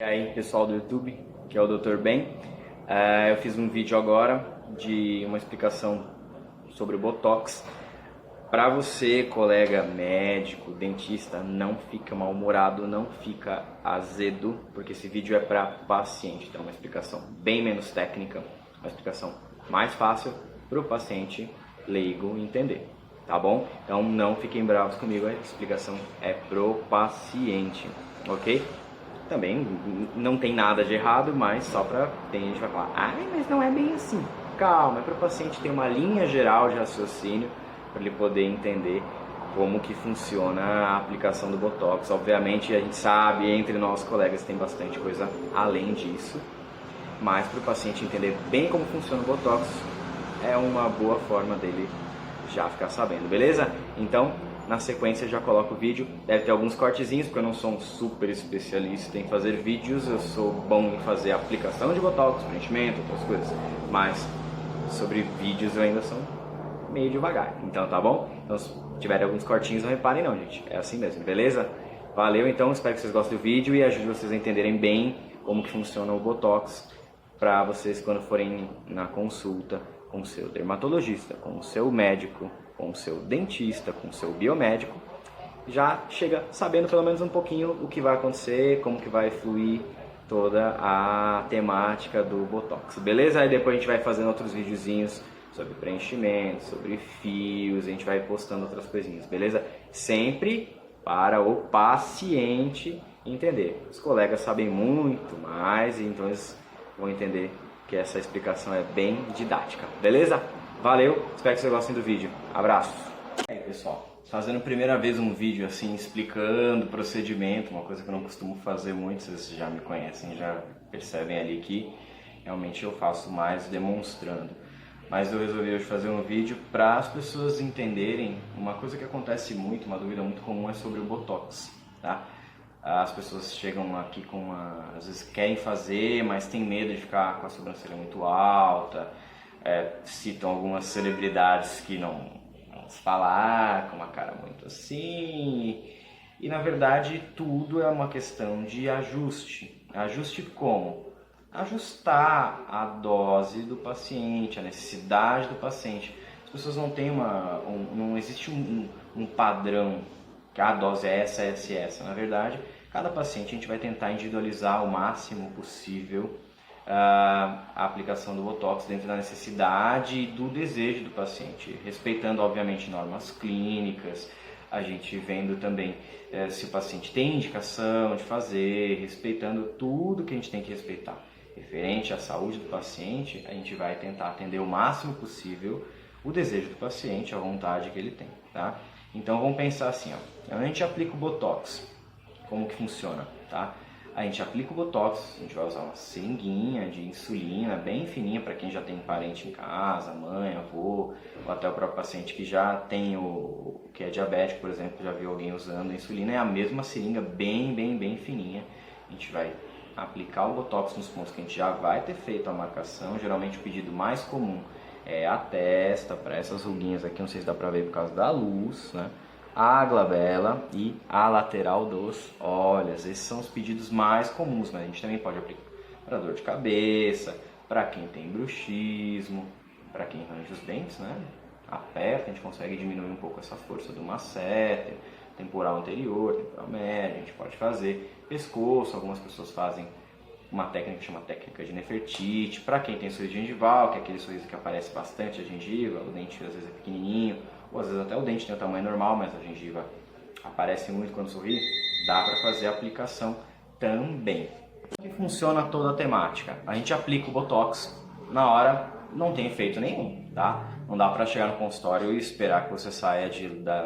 E aí, pessoal do YouTube, que é o Dr. Ben. Eu fiz um vídeo agora de uma explicação sobre o Botox. Para você, colega médico, dentista, não fica mal-humorado, não fica azedo, porque esse vídeo é para paciente. Então, uma explicação bem menos técnica, uma explicação mais fácil para o paciente leigo entender, tá bom? Então, não fiquem bravos comigo, a explicação é pro paciente, ok? Também não tem nada de errado, mas só para tem gente que vai falar, ai, mas não é bem assim. Calma, é para o paciente ter uma linha geral de raciocínio para ele poder entender como que funciona a aplicação do Botox. Obviamente a gente sabe, entre nós colegas tem bastante coisa além disso, mas para o paciente entender bem como funciona o Botox é uma boa forma dele já ficar sabendo, beleza? Então, na sequência já coloco o vídeo, deve ter alguns cortezinhos, porque eu não sou um super especialista em fazer vídeos, eu sou bom em fazer aplicação de Botox, preenchimento, outras coisas, mas sobre vídeos eu ainda sou meio devagar, então tá bom? Então se tiver alguns cortinhos não reparem não, gente, é assim mesmo, beleza? Valeu então, espero que vocês gostem do vídeo e ajude vocês a entenderem bem como que funciona o Botox, para vocês quando forem na consulta com o seu dermatologista, com o seu médico, com o seu dentista, com o seu biomédico, já chega sabendo pelo menos um pouquinho o que vai acontecer, como que vai fluir toda a temática do Botox, beleza? Aí depois a gente vai fazendo outros videozinhos sobre preenchimento, sobre fios, a gente vai postando outras coisinhas, beleza? Sempre para o paciente entender. Os colegas sabem muito mais, então eles vão entender que essa explicação é bem didática, beleza? Valeu, espero que vocês gostem do vídeo. Abraços! E aí, pessoal, fazendo primeira vez um vídeo assim, explicando o procedimento, uma coisa que eu não costumo fazer muito, vocês já me conhecem, já percebem ali que realmente eu faço mais demonstrando. Mas eu resolvi hoje fazer um vídeo para as pessoas entenderem uma coisa que acontece muito, uma dúvida muito comum é sobre o Botox, tá? As pessoas chegam aqui com às vezes querem fazer, mas tem medo de ficar com a sobrancelha muito alta, citam algumas celebridades que não se falar, com uma cara muito assim, e na verdade tudo é uma questão de ajuste. Ajuste como? Ajustar a dose do paciente, a necessidade do paciente. As pessoas não têm não existe um padrão que a dose é essa, essa e essa. Na verdade, cada paciente a gente vai tentar individualizar o máximo possível a aplicação do Botox dentro da necessidade e do desejo do paciente, respeitando obviamente normas clínicas, a gente vendo também se o paciente tem indicação de fazer, respeitando tudo que a gente tem que respeitar. Referente à saúde do paciente, a gente vai tentar atender o máximo possível o desejo do paciente, a vontade que ele tem, tá? Então vamos pensar assim, ó, a gente aplica o Botox, como que funciona, tá? A gente aplica o Botox, a gente vai usar uma seringuinha de insulina bem fininha para quem já tem parente em casa, mãe, avô, ou até o próprio paciente que já tem que é diabético, por exemplo, já viu alguém usando a insulina, é a mesma seringa bem fininha. A gente vai aplicar o Botox nos pontos que a gente já vai ter feito a marcação. Geralmente o pedido mais comum é a testa, para essas ruguinhas aqui, não sei se dá para ver por causa da luz, né? A glabela e a lateral dos olhos. Esses são os pedidos mais comuns, mas a gente também pode aplicar para dor de cabeça, para quem tem bruxismo, para quem range os dentes, né? Aperta, a gente consegue diminuir um pouco essa força do masseter, temporal anterior, temporal médio, a gente pode fazer pescoço, algumas pessoas fazem uma técnica que chama técnica de Nefertiti, para quem tem sorriso gengival, que é aquele sorriso que aparece bastante a gengiva, o dente às vezes é pequenininho, ou às vezes até o dente tem o tamanho normal, mas a gengiva aparece muito quando sorri, dá para fazer a aplicação também. Como que funciona toda a temática? A gente aplica o Botox, na hora não tem efeito nenhum, tá? Não dá para chegar no consultório e esperar que você saia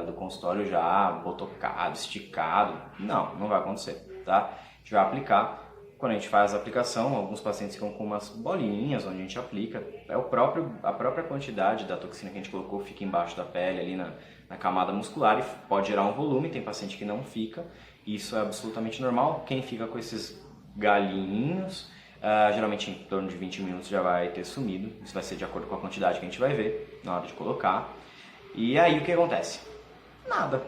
do consultório já botocado, esticado, não vai acontecer, tá? A gente vai aplicar. Quando a gente faz a aplicação, alguns pacientes ficam com umas bolinhas onde a gente aplica. A própria quantidade da toxina que a gente colocou fica embaixo da pele, ali na camada muscular, e pode gerar um volume. Tem paciente que não fica, isso é absolutamente normal. Quem fica com esses galinhos, geralmente em torno de 20 minutos já vai ter sumido. Isso vai ser de acordo com a quantidade que a gente vai ver na hora de colocar. E aí o que acontece? Nada.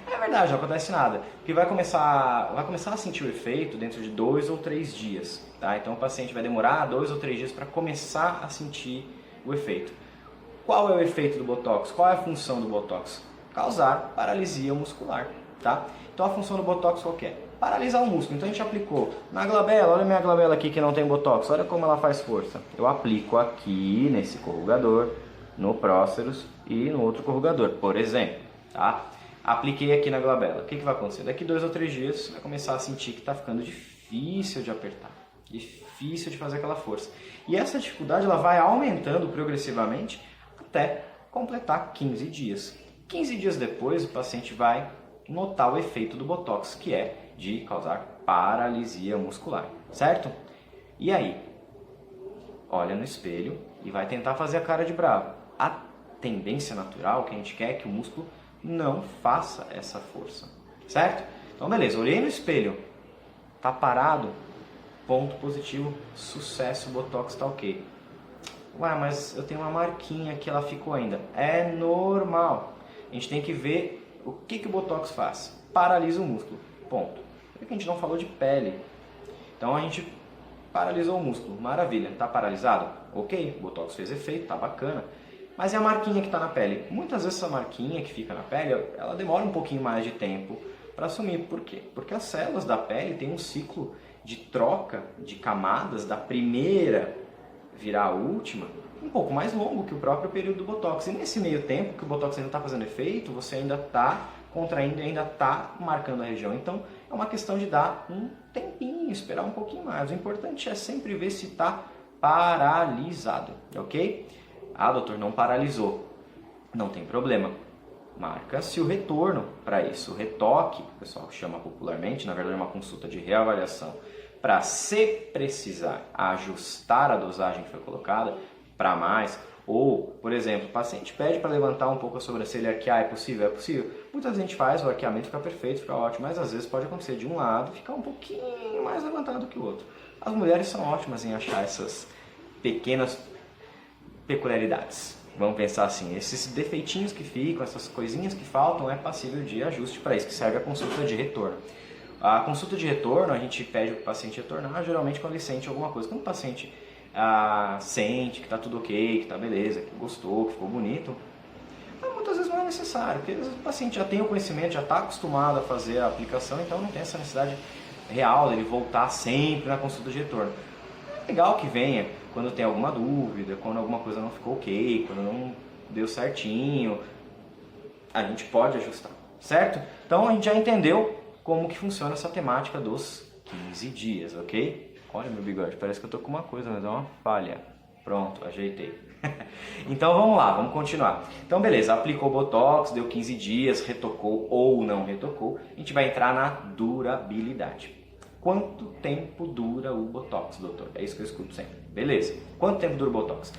É verdade, não acontece nada, porque vai começar a sentir o efeito dentro de 2 ou 3 dias, tá? Então o paciente vai demorar 2 ou 3 dias para começar a sentir o efeito. Qual é o efeito do Botox? Qual é a função do Botox? Causar paralisia muscular, tá? Então a função do Botox qual que é? Paralisar o músculo. Então a gente aplicou na glabela, olha a minha glabela aqui que não tem Botox, olha como ela faz força. Eu aplico aqui nesse corrugador, no próceros e no outro corrugador, por exemplo, tá? Apliquei aqui na glabela. O que vai acontecer? Daqui 2 ou 3 dias você vai começar a sentir que está ficando difícil de apertar, difícil de fazer aquela força. E essa dificuldade ela vai aumentando progressivamente até completar 15 dias. 15 dias depois o paciente vai notar o efeito do Botox, que é de causar paralisia muscular, certo? E aí? Olha no espelho e vai tentar fazer a cara de bravo. A tendência natural que a gente quer é que o músculo não faça essa força, certo? Então beleza, olhei no espelho, tá parado, ponto positivo, sucesso, o Botox tá ok. Ué, mas eu tenho uma marquinha que ela ficou ainda. É normal. A gente tem que ver o que o Botox faz. Paralisa o músculo, ponto. Por que a gente não falou de pele? Então a gente paralisou o músculo, maravilha. Tá paralisado? Ok, o Botox fez efeito, tá bacana. Mas é a marquinha que está na pele. Muitas vezes essa marquinha que fica na pele, ela demora um pouquinho mais de tempo para assumir. Por quê? Porque as células da pele têm um ciclo de troca de camadas da primeira virar a última um pouco mais longo que o próprio período do Botox. E nesse meio tempo que o Botox ainda está fazendo efeito, você ainda está contraindo e ainda está marcando a região. Então é uma questão de dar um tempinho, esperar um pouquinho mais. O importante é sempre ver se está paralisado, ok? Ah, doutor, não paralisou. Não tem problema. Marca-se o retorno para isso. O retoque, que o pessoal chama popularmente, na verdade é uma consulta de reavaliação, para, se precisar, ajustar a dosagem que foi colocada para mais. Ou, por exemplo, o paciente pede para levantar um pouco a sobrancelha e arquear. É possível? É possível. Muita gente faz, o arqueamento fica perfeito, fica ótimo, mas às vezes pode acontecer de um lado ficar um pouquinho mais levantado que o outro. As mulheres são ótimas em achar essas pequenas peculiaridades. Vamos pensar assim, esses defeitinhos que ficam, essas coisinhas que faltam, é passível de ajuste. Para isso que serve a consulta de retorno. A consulta de retorno, a gente pede para o paciente retornar geralmente quando ele sente alguma coisa. Quando o paciente sente que está tudo ok, que está beleza, que gostou, que ficou bonito, muitas vezes não é necessário, porque o paciente já tem o conhecimento, já está acostumado a fazer a aplicação, então não tem essa necessidade real dele voltar sempre na consulta de retorno. É legal que venha quando tem alguma dúvida, quando alguma coisa não ficou ok, quando não deu certinho, a gente pode ajustar, certo? Então a gente já entendeu como que funciona essa temática dos 15 dias, ok? Olha meu bigode, parece que eu tô com uma coisa, mas é uma falha. Pronto, ajeitei. Então vamos lá, vamos continuar. Então beleza, aplicou Botox, deu 15 dias, retocou ou não retocou, a gente vai entrar na durabilidade. Quanto tempo dura o Botox, doutor? É isso que eu escuto sempre. Beleza. Quanto tempo dura o Botox?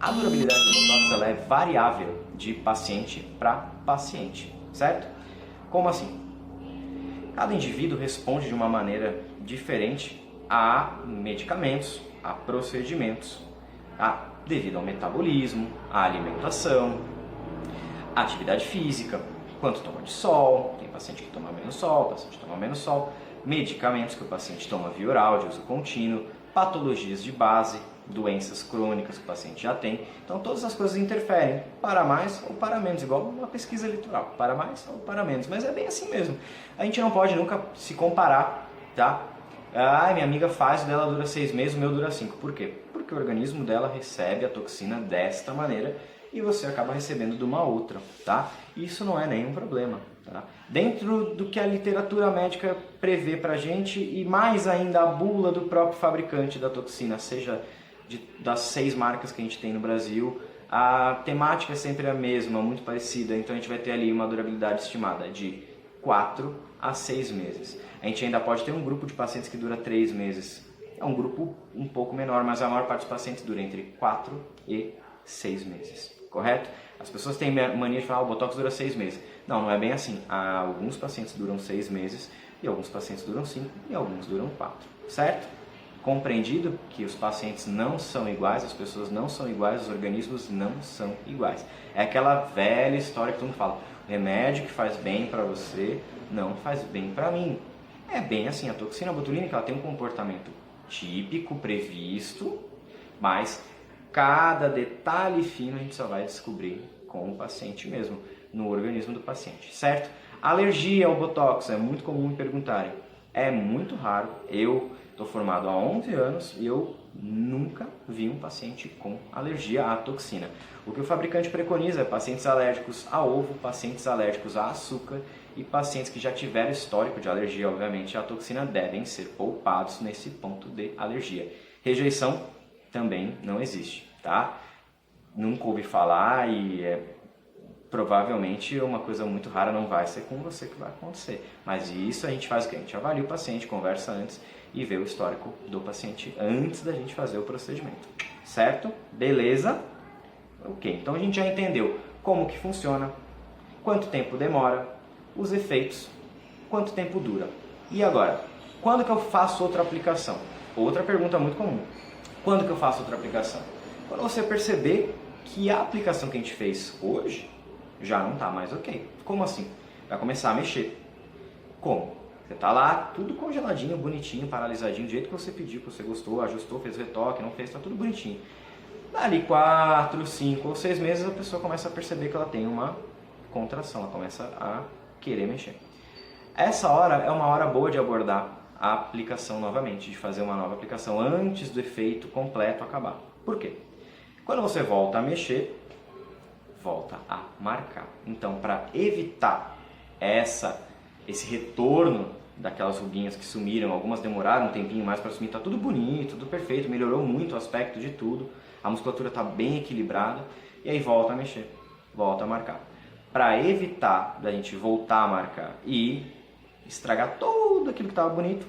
A durabilidade do Botox ela é variável de paciente para paciente, certo? Como assim? Cada indivíduo responde de uma maneira diferente a medicamentos, a procedimentos, devido ao metabolismo, à alimentação, à atividade física, quanto toma de sol, tem paciente que toma menos sol, paciente que toma menos sol, medicamentos que o paciente toma via oral de uso contínuo, patologias de base, doenças crônicas que o paciente já tem. Então todas as coisas interferem, para mais ou para menos, igual uma pesquisa eleitoral, para mais ou para menos, mas é bem assim mesmo. A gente não pode nunca se comparar, tá? Minha amiga faz, o dela dura 6 meses, o meu dura 5. Por quê? Porque o organismo dela recebe a toxina desta maneira e você acaba recebendo de uma outra, tá? Isso não é nenhum problema, tá? Dentro do que a literatura médica prevê pra gente e mais ainda a bula do próprio fabricante da toxina, seja das 6 marcas que a gente tem no Brasil, a temática é sempre a mesma, muito parecida, então a gente vai ter ali uma durabilidade estimada de 4 a 6 meses. A gente ainda pode ter um grupo de pacientes que dura 3 meses. É um grupo um pouco menor, mas a maior parte dos pacientes dura entre 4 e 6 meses, correto? As pessoas têm mania de falar, o Botox dura 6 meses. Não, não é bem assim. Alguns pacientes duram 6 meses, e alguns pacientes duram 5, e alguns duram 4, certo? Compreendido que os pacientes não são iguais, as pessoas não são iguais, os organismos não são iguais. É aquela velha história que todo mundo fala, remédio que faz bem para você não faz bem para mim. É bem assim, a toxina botulínica ela tem um comportamento típico, previsto, mas cada detalhe fino a gente só vai descobrir com o paciente mesmo, no organismo do paciente, certo? Alergia ao Botox, é muito comum me perguntarem. É muito raro, eu estou formado há 11 anos e eu nunca vi um paciente com alergia à toxina. O que o fabricante preconiza é pacientes alérgicos a ovo, pacientes alérgicos a açúcar e pacientes que já tiveram histórico de alergia, obviamente, à toxina devem ser poupados nesse ponto de alergia. Rejeição também não existe, tá? Nunca ouvi falar e provavelmente uma coisa muito rara, não vai ser com você que vai acontecer. Mas isso a gente faz o quê? A gente avalia o paciente, conversa antes e vê o histórico do paciente antes da gente fazer o procedimento. Certo? Beleza? Ok, então a gente já entendeu como que funciona, quanto tempo demora, os efeitos, quanto tempo dura. E agora, quando que eu faço outra aplicação? Outra pergunta muito comum. Quando que eu faço outra aplicação? Quando você perceber que a aplicação que a gente fez hoje já não está mais ok. Como assim? Vai começar a mexer. Como? Você está lá, tudo congeladinho, bonitinho, paralisadinho, do jeito que você pediu, que você gostou, ajustou, fez retoque, não fez, está tudo bonitinho. Dali 4, 5 ou 6 meses a pessoa começa a perceber que ela tem uma contração, ela começa a querer mexer. Essa hora é uma hora boa de abordar a aplicação novamente, de fazer uma nova aplicação antes do efeito completo acabar. Por quê? Quando você volta a mexer, volta a marcar. Então, para evitar esse retorno daquelas ruguinhas que sumiram, algumas demoraram um tempinho mais para sumir, está tudo bonito, tudo perfeito, melhorou muito o aspecto de tudo, a musculatura está bem equilibrada, e aí volta a mexer, volta a marcar. Para evitar da gente voltar a marcar e estragar tudo aquilo que estava bonito,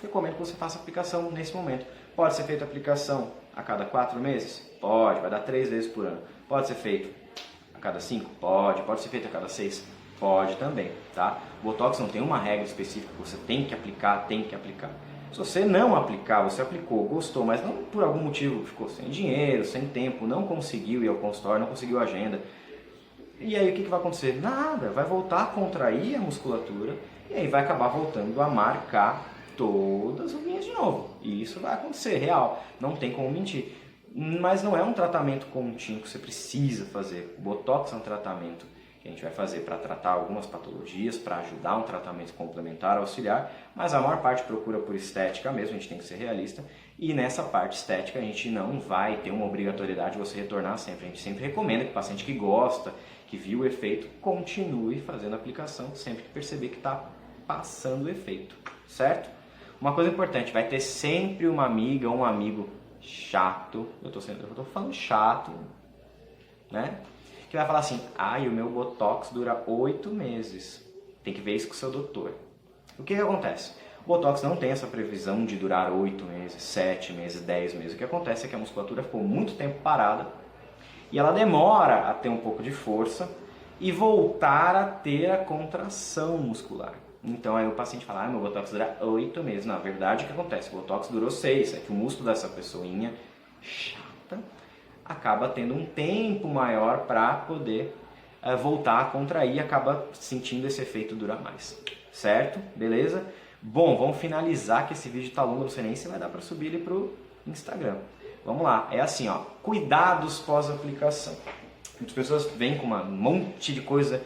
recomendo que você faça a aplicação nesse momento. Pode ser feita a aplicação a cada 4 meses? Pode, vai dar 3 vezes por ano. Pode ser feito a cada 5? Pode ser feito a cada 6? Pode também, tá? O Botox não tem uma regra específica que você tem que aplicar. Se você não aplicar, você aplicou, gostou, mas não por algum motivo ficou sem dinheiro, sem tempo, não conseguiu ir ao consultório, não conseguiu agenda. E aí o que vai acontecer? Nada, vai voltar a contrair a musculatura e aí vai acabar voltando a marcar todas as ruguinhas de novo. E isso vai acontecer, real, não tem como mentir. Mas não é um tratamento contínuo que você precisa fazer. O Botox é um tratamento que a gente vai fazer para tratar algumas patologias, para ajudar um tratamento complementar, auxiliar, mas a maior parte procura por estética mesmo, a gente tem que ser realista, e nessa parte estética a gente não vai ter uma obrigatoriedade de você retornar sempre, a gente sempre recomenda que o paciente que gosta, que viu o efeito, continue fazendo a aplicação sempre que perceber que está passando o efeito, certo? Uma coisa importante, vai ter sempre uma amiga ou um amigo chato, eu tô falando chato, né? Que vai falar assim, o meu Botox dura 8 meses. Tem que ver isso com o seu doutor. O que acontece? O Botox não tem essa previsão de durar 8 meses, 7 meses, 10 meses. O que acontece é que a musculatura ficou muito tempo parada e ela demora a ter um pouco de força e voltar a ter a contração muscular. Então aí o paciente fala, meu Botox dura 8 meses. Na verdade, o que acontece? O Botox durou 6. É que o músculo dessa pessoinha chata acaba tendo um tempo maior para poder voltar a contrair e acaba sentindo esse efeito durar mais. Certo? Beleza? Bom, vamos finalizar que esse vídeo está longo, não sei nem se vai dar para subir ele para o Instagram. Vamos lá, é assim, ó, cuidados pós-aplicação. Muitas pessoas vêm com um monte de coisa,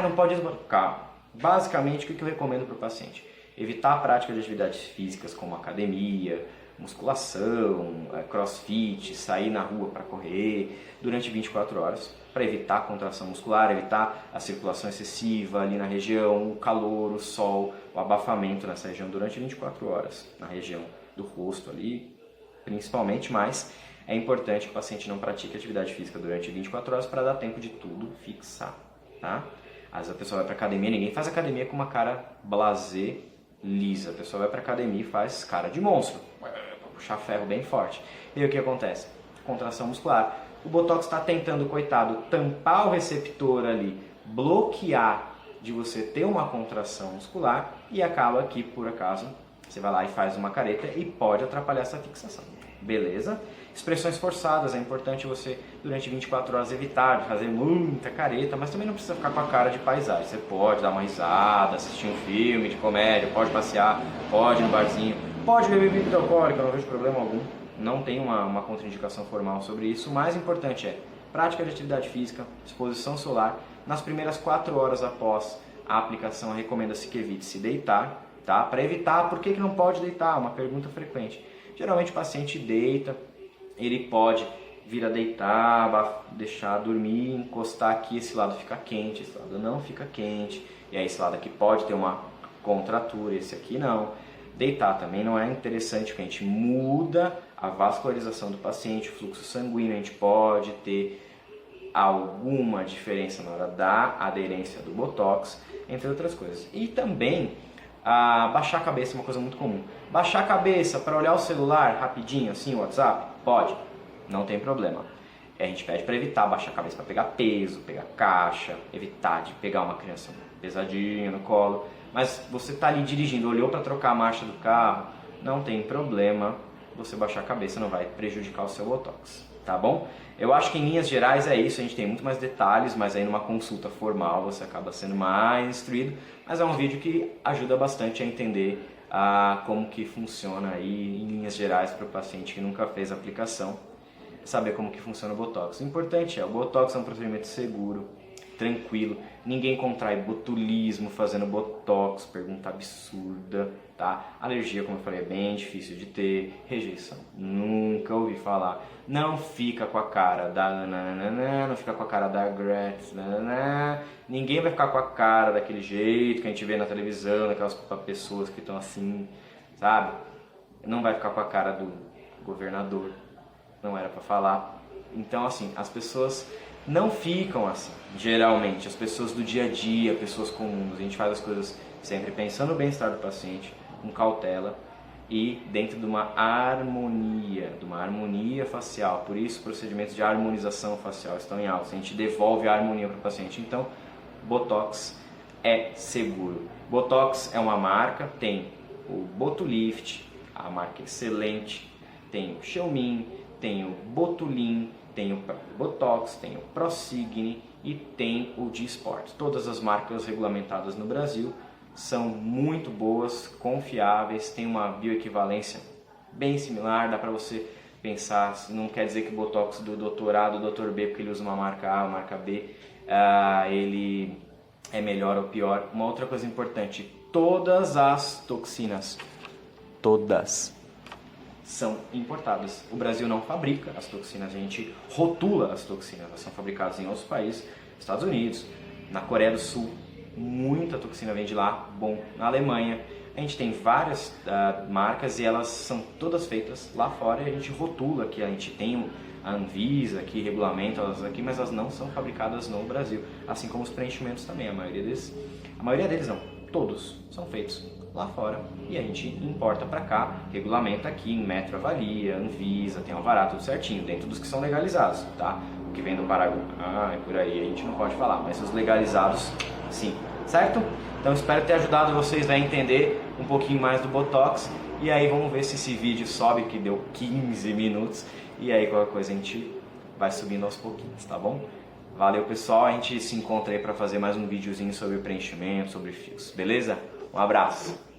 não pode calma. Basicamente, o que eu recomendo para o paciente? Evitar a prática de atividades físicas como academia, musculação, crossfit, sair na rua para correr durante 24 horas, para evitar a contração muscular, evitar a circulação excessiva ali na região, o calor, o sol, o abafamento nessa região durante 24 horas, na região do rosto ali, principalmente, mas é importante que o paciente não pratique atividade física durante 24 horas para dar tempo de tudo fixar, tá? Às vezes a pessoa vai para academia, ninguém faz academia com uma cara blasé, lisa, a pessoa vai para academia e faz cara de monstro, puxar ferro bem forte. E aí o que acontece? Contração muscular. O Botox está tentando, coitado, tampar o receptor ali, bloquear de você ter uma contração muscular e acaba que, por acaso, você vai lá e faz uma careta e pode atrapalhar essa fixação. Beleza? Expressões forçadas, é importante você, durante 24 horas, evitar de fazer muita careta, mas também não precisa ficar com a cara de paisagem. Você pode dar uma risada, assistir um filme de comédia, pode passear, pode ir no barzinho, pode beber bebida alcoólica, não vejo problema algum. Não tem uma contraindicação formal sobre isso. O mais importante é prática de atividade física, exposição solar. Nas primeiras 4 horas após a aplicação, recomenda-se que evite se deitar, tá? Para evitar, por que não pode deitar? Uma pergunta frequente. Geralmente o paciente deita, ele pode vir a deitar, deixar dormir, encostar aqui, esse lado fica quente, esse lado não fica quente, e aí esse lado aqui pode ter uma contratura, esse aqui não. Deitar também não é interessante, porque a gente muda a vascularização do paciente, o fluxo sanguíneo, a gente pode ter alguma diferença na hora da aderência do Botox, entre outras coisas. E também baixar a cabeça é uma coisa muito comum. Baixar a cabeça para olhar o celular rapidinho, assim, o WhatsApp, pode, não tem problema. A gente pede para evitar baixar a cabeça para pegar peso, pegar caixa, evitar de pegar uma criança pesadinha no colo. Mas você está ali dirigindo, olhou para trocar a marcha do carro, não tem problema você baixar a cabeça, não vai prejudicar o seu Botox, tá bom? Eu acho que em linhas gerais é isso, a gente tem muito mais detalhes, mas aí numa consulta formal você acaba sendo mais instruído, mas é um vídeo que ajuda bastante a entender como que funciona aí em linhas gerais para o paciente que nunca fez a aplicação, saber como que funciona o Botox. O importante o Botox é um procedimento seguro, tranquilo, ninguém contrai botulismo fazendo Botox, pergunta absurda, tá? Alergia, como eu falei, é bem difícil de ter, rejeição, nunca ouvi falar, não fica com a cara da nananana, não fica com a cara da Gretz, nananana. Ninguém vai ficar com a cara daquele jeito que a gente vê na televisão, daquelas pessoas que estão assim, sabe? Não vai ficar com a cara do governador, não era pra falar. Então assim, as pessoas não ficam assim, geralmente, as pessoas do dia a dia, pessoas comuns, a gente faz as coisas sempre pensando no bem-estar do paciente, com cautela e dentro de uma harmonia facial. Por isso, procedimentos de harmonização facial estão em alta, a gente devolve a harmonia para o paciente. Então, Botox é seguro. Botox é uma marca, tem o Botulift, a marca excelente, tem o Xeomin, tem o Botulin, tem o Botox, tem o Prosigni e tem o Dysport. Todas as marcas regulamentadas no Brasil são muito boas, confiáveis, tem uma bioequivalência bem similar, dá para você pensar, não quer dizer que o Botox do Dr. A, do Dr. B, porque ele usa uma marca A, uma marca B, ele é melhor ou pior. Uma outra coisa importante, todas as toxinas, todas, são importadas. O Brasil não fabrica as toxinas, a gente rotula as toxinas, elas são fabricadas em outros países, Estados Unidos, na Coreia do Sul, muita toxina vem de lá, bom, na Alemanha, a gente tem várias marcas e elas são todas feitas lá fora e a gente rotula aqui, a gente tem a Anvisa que regulamenta elas aqui, mas elas não são fabricadas no Brasil, assim como os preenchimentos também, a maioria deles não, todos são feitos lá fora e a gente importa para cá, regulamenta aqui, em Metro avalia, Anvisa, tem alvará, tudo certinho, dentro dos que são legalizados, tá? O que vem do Paraguai, por aí a gente não pode falar, mas os legalizados, sim, certo? Então espero ter ajudado vocês a entender um pouquinho mais do Botox e aí vamos ver se esse vídeo sobe, que deu 15 minutos, e aí qualquer coisa a gente vai subindo aos pouquinhos, tá bom? Valeu pessoal, a gente se encontra aí para fazer mais um videozinho sobre preenchimento, sobre fios, beleza? Um abraço!